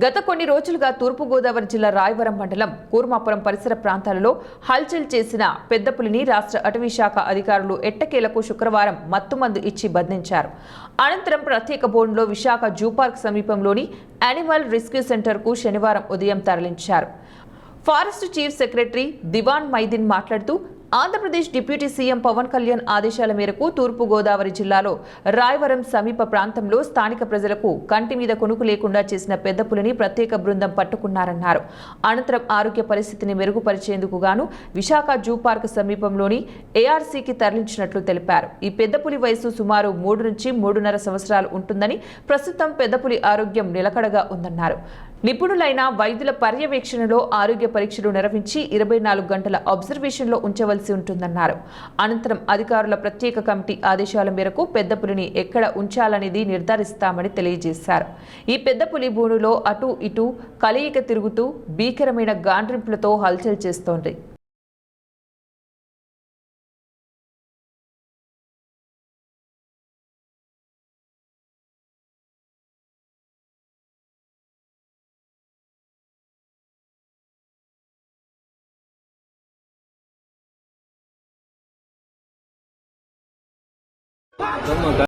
గత కొన్ని రోజులుగా తూర్పుగోదావరి జిల్లా రాయవరం మండలం కూర్మాపురం పరిసర ప్రాంతాలలో హల్చల్ చేసిన పెద్ద పులిని రాష్ట్ర అటవీ శాఖ అధికారులు ఎట్టకేలకు శుక్రవారం మత్తుమందు ఇచ్చి బంధించారు. అనంతరం ప్రత్యేక బోన్లో విశాఖ జూ పార్క్ సమీపంలోని యానిమల్ రెస్క్యూ సెంటర్కు శనివారం ఉదయం తరలించారు. ఫారెస్ట్ చీఫ్ సెక్రటరీ దివాన్ మైదీన్ మాట్లాడుతూ ఆంధ్రప్రదేశ్ డిప్యూటీ సీఎం పవన్ కళ్యాణ్ ఆదేశాల మేరకు తూర్పు గోదావరి జిల్లాలో రాయవరం సమీప ప్రాంతంలో స్థానిక ప్రజలకు కంటి మీద కొనుకు లేకుండా చేసిన పెద్ద పులిని ప్రత్యేక బృందం పట్టుకున్నారన్నారు. అనంతరం ఆరోగ్య పరిస్థితిని మెరుగుపరిచేందుకు గాను విశాఖ జూ పార్క్ సమీపంలోని ఏఆర్సీకి తరలించినట్లు తెలిపారు. ఈ పెద్ద పులి వయసు సుమారు 3 నుంచి 3.5 సంవత్సరాలు ఉంటుందని, ప్రస్తుతం పెద్ద పులి ఆరోగ్యం నిలకడగా ఉందన్నారు. నిపుణులైన వైద్యుల పర్యవేక్షణలో ఆరోగ్య పరీక్షలు నిర్వహించి 24 గంటల అబ్జర్వేషన్లో ఉంచవలసి ఉంటుందన్నారు. అనంతరం అధికారుల ప్రత్యేక కమిటీ ఆదేశాల మేరకు పెద్ద పులిని ఎక్కడ ఉంచాలనేది నిర్ధారిస్తామని తెలియజేశారు. ఈ పెద్ద పులి భూమిలో అటు ఇటు కలయిక తిరుగుతూ భీకరమైన గాండ్రింపులతో హల్చల్ చేస్తోంది.